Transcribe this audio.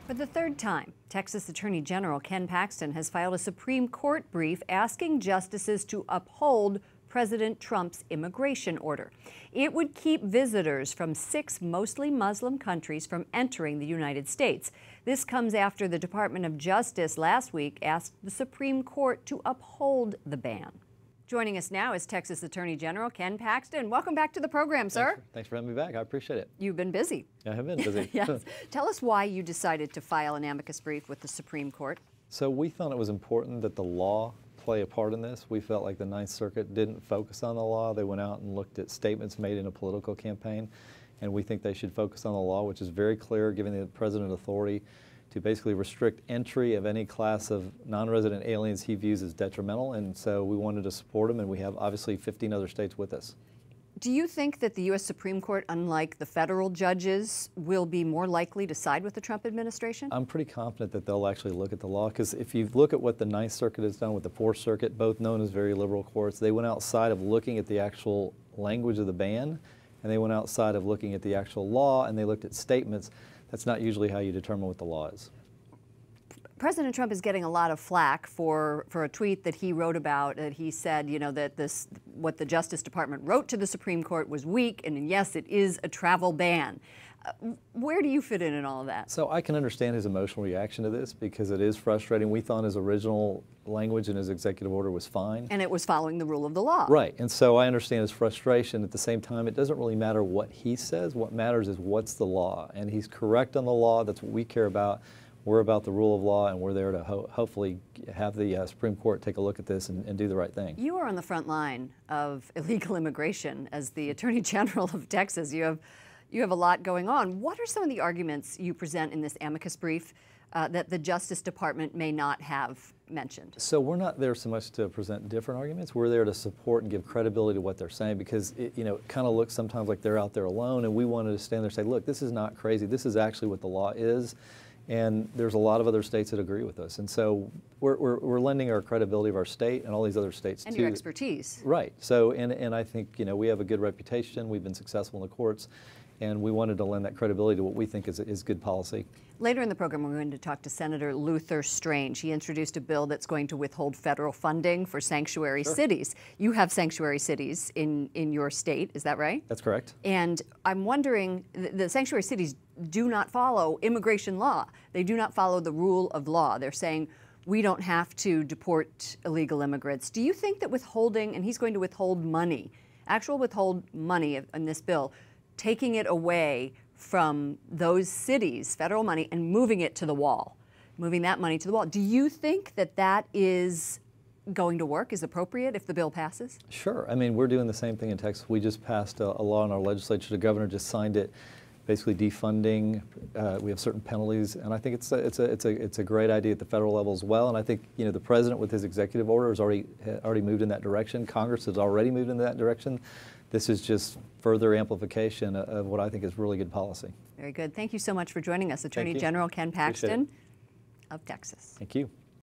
For the third time, Texas Attorney General Ken Paxton has filed a Supreme Court brief asking justices to uphold President Trump's immigration order. It would keep visitors from 6 mostly Muslim countries from entering the United States. This comes after the Department of Justice last week asked the Supreme Court to uphold the ban. Joining us now is Texas Attorney General Ken Paxton. Welcome back to the program, sir. Thanks for having me back. I appreciate it. You've been busy. I have been busy. Yes. Tell us why you decided to file an amicus brief with the Supreme Court. So we thought it was important that the law play a part in this. We felt like the Ninth Circuit didn't focus on the law. They went out and looked at statements made in a political campaign, and we think they should focus on the law, which is very clear, giving the president authority to basically restrict entry of any class of non-resident aliens he views as detrimental, and so we wanted to support him, and we have obviously 15 other states with us. Do you think that the U.S. Supreme Court, unlike the federal judges, will be more likely to side with the Trump administration? I'm pretty confident that they'll actually look at the law, because if you look at what the Ninth Circuit has done with the Fourth Circuit, both known as very liberal courts, they went outside of looking at the actual language of the ban, and they went outside of looking at the actual law, and they looked at statements. That's not usually how you determine what the law is. President Trump is getting a lot of flack for a tweet that he wrote about. That he said, you know, that what the Justice Department wrote to the Supreme Court was weak, and yes, it is a travel ban. Where do you fit in all of that? So I can understand his emotional reaction to this because it is frustrating. We thought his original language in his executive order was fine. And it was following the rule of the law. Right, and so I understand his frustration. At the same time, it doesn't really matter what he says. What matters is what's the law, and he's correct on the law. That's what we care about. We're about the rule of law, and we're there to hopefully have the Supreme Court take a look at this and do the right thing. You are on the front line of illegal immigration as the Attorney General of Texas. You have a lot going on. What are some of the arguments you present in this amicus brief that the Justice Department may not have mentioned? So we're not there so much to present different arguments. We're there to support and give credibility to what they're saying, because it kind of looks sometimes like they're out there alone, and we wanted to stand there and say, look, this is not crazy. This is actually what the law is. And there's a lot of other states that agree with us. And so we're lending our credibility of our state and all these other states too. And your expertise. Right. So, and I think, we have a good reputation. We've been successful in the courts. And we wanted to lend that credibility to what we think is good policy. Later in the program, we're going to talk to Senator Luther Strange. He introduced a bill that's going to withhold federal funding for sanctuary cities. You have sanctuary cities in your state, is that right? That's correct. And I'm wondering, the sanctuary cities do not follow immigration law. They do not follow the rule of law. They're saying, we don't have to deport illegal immigrants. Do you think that withholding, and he's going to withhold money, withhold money in this bill, taking it away from those cities, federal money, and moving it to the wall, moving that money to the wall. Do you think that that is going to work, is appropriate if the bill passes? Sure. I mean, we're doing the same thing in Texas. We just passed a law in our legislature. The governor just signed it, basically defunding. We have certain penalties, and I think it's a great idea at the federal level as well. And I think the president with his executive order has already moved in that direction. Congress has already moved in that direction. This is just further amplification of what I think is really good policy. Very good. Thank you so much for joining us, Attorney General Ken Paxton of Texas. Thank you.